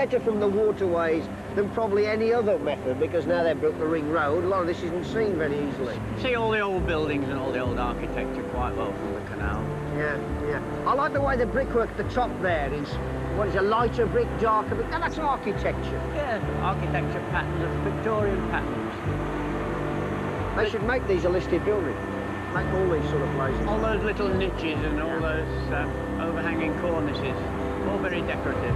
better from the waterways than probably any other method, because now they've built the ring road, a lot of this isn't seen very easily. See all the old buildings and all the old architecture quite well from the canal. Yeah, yeah. I like the way the brickwork at the top there is, what is a lighter brick, darker brick? Now that's architecture. Yeah, architecture patterns, Victorian patterns. They should make these a listed building. Make all these sort of places. All those little niches and all those overhanging cornices, all very decorative.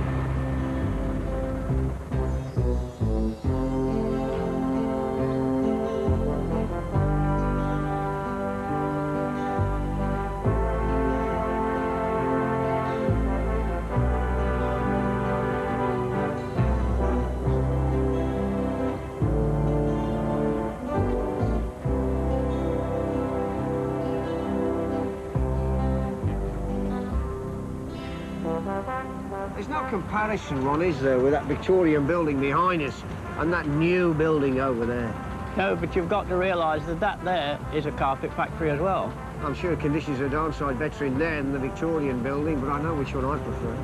There's no comparison, Ron, is there, with that Victorian building behind us and that new building over there? No, but you've got to realise that that there is a carpet factory as well. I'm sure conditions are downside better in there than the Victorian building, but I know which one I prefer.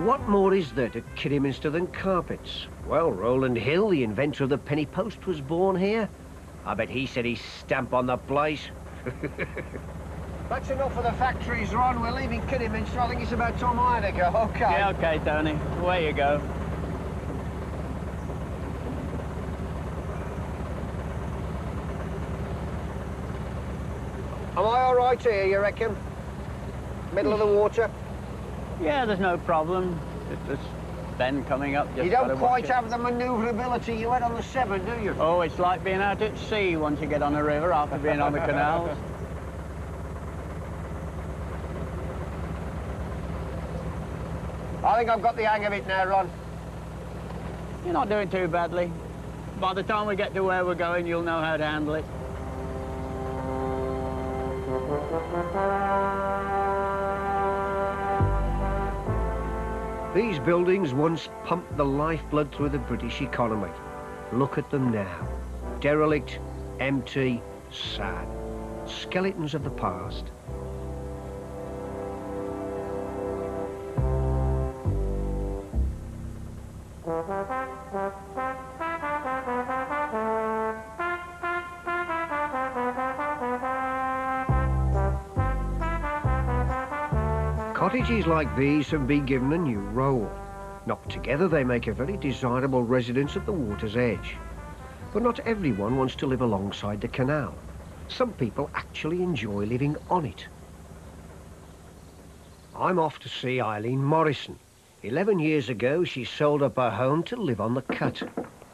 What more is there to Kidderminster than carpets? Well, Roland Hill, the inventor of the penny post, was born here. I bet he set his stamp on the place. That's enough of the factories, Ron. We're leaving Kidderminster. I think it's about time I had to go. OK. Yeah, OK, Tony. Away you go. Am I all right here, you reckon? Middle of the water? Yeah, there's no problem. It's just Ben coming up. Just you don't quite have the manoeuvrability you had on the Severn, do you? Oh, it's like being out at sea once you get on a river after being on the canals. I think I've got the hang of it now, Ron. You're not doing too badly. By the time we get to where we're going, you'll know how to handle it. These buildings once pumped the lifeblood through the British economy. Look at them now. Derelict, empty, sad. Skeletons of the past. Cottages like these have been given a new role. Knocked together, they make a very desirable residence at the water's edge. But not everyone wants to live alongside the canal. Some people actually enjoy living on it. I'm off to see Eileen Morrison. 11 years ago, she sold up her home to live on the cut.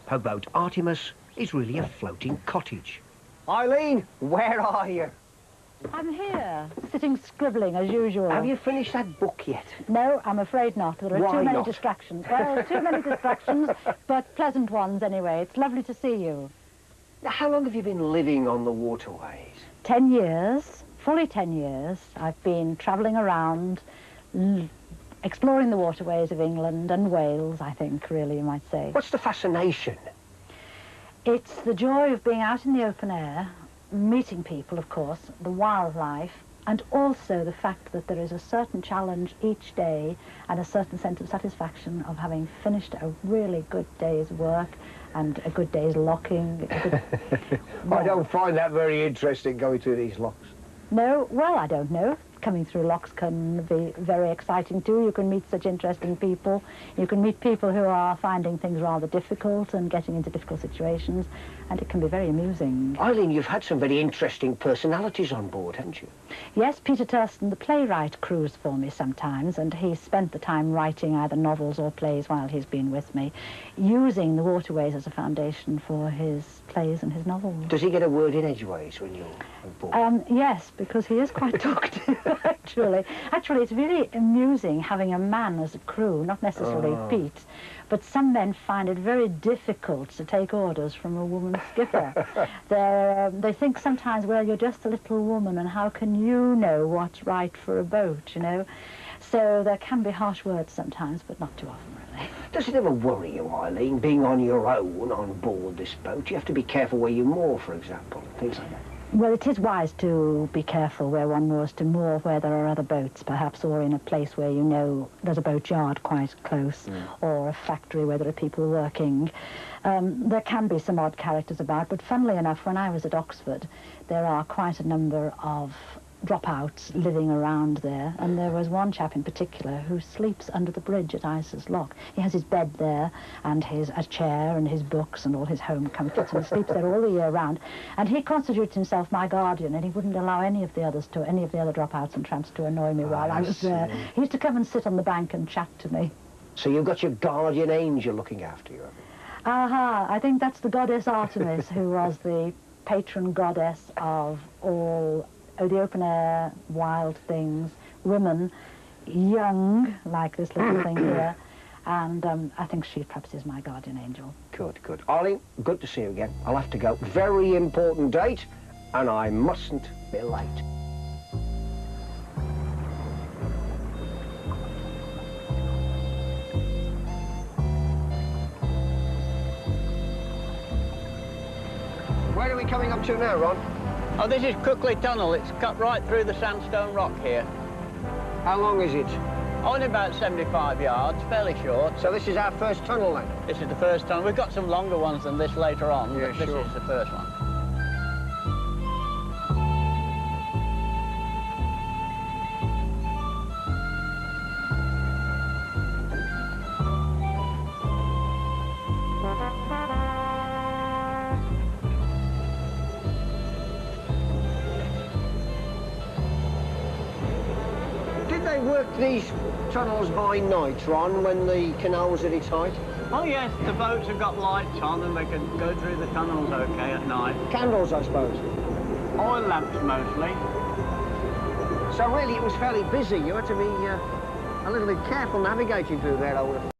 Her boat, Artemis, is really a floating cottage. Eileen, where are you? I'm here, sitting scribbling as usual. Have you finished that book yet? No, I'm afraid not. There are too many distractions. Well, too many distractions, but pleasant ones anyway. It's lovely to see you. Now, how long have you been living on the waterways? 10 years, fully 10 years. I've been travelling around, exploring the waterways of England and Wales, I think, really, you might say. What's the fascination? It's the joy of being out in the open air, meeting people, of course, the wildlife, and also the fact that there is a certain challenge each day and a certain sense of satisfaction of having finished a really good day's work and a good day's locking. I don't find that very interesting, going through these locks. No, well, I don't know. Coming through locks can be very exciting too. You can meet such interesting people. You can meet people who are finding things rather difficult and getting into difficult situations, and it can be very amusing. Eileen, you've had some very interesting personalities on board, haven't you? Yes, Peter Thurston, the playwright, crews for me sometimes, and he's spent the time writing either novels or plays while he's been with me, using the waterways as a foundation for his plays and his novels. Does he get a word in edgeways when you're on board? Yes, because he is quite talkative, actually. Actually, it's really amusing having a man as a crew, not necessarily Pete, but some men find it very difficult to take orders from a woman skipper. They think sometimes, well, you're just a little woman, and how can you know what's right for a boat, you know? So there can be harsh words sometimes, but not too often, really. Does it ever worry you, Eileen, being on your own on board this boat? You have to be careful where you moor, for example, and things like that. Well, it is wise to be careful where one moors to moor where there are other boats, perhaps, or in a place where you know there's a boat yard quite close, or a factory where there are people working. There can be some odd characters about, but funnily enough, when I was at Oxford, there are quite a number of dropouts living around there, and there was one chap in particular who sleeps under the bridge at Isis Lock. He has his bed there, and a chair, and his books, and all his home comforts, and he sleeps there all the year round. And he constitutes himself my guardian, and he wouldn't allow any of the other dropouts and tramps to annoy me while I was there. He used to come and sit on the bank and chat to me. So you've got your guardian angel looking after you, have you? Aha, I think that's the goddess Artemis, who was the patron goddess of all the open-air wild things, women, young, like this little thing here, and I think she perhaps is my guardian angel. Good, good. Ollie, good to see you again. I'll have to go. Very important date, and I mustn't be late. Where are we coming up to now, Ron? Oh, this is Crookley Tunnel. It's cut right through the sandstone rock here. How long is it? Only about 75 yards, fairly short. So this is our first tunnel then? This is the first tunnel. We've got some longer ones than this later on, Yeah, but this sure. is the first one. Did they work these tunnels by night, Ron, when the canal was at its height? Oh yes, the boats have got lights on and they can go through the tunnels okay at night. Candles, I suppose. Oil lamps mostly. So really it was fairly busy. You had to be a little bit careful navigating through there, I would have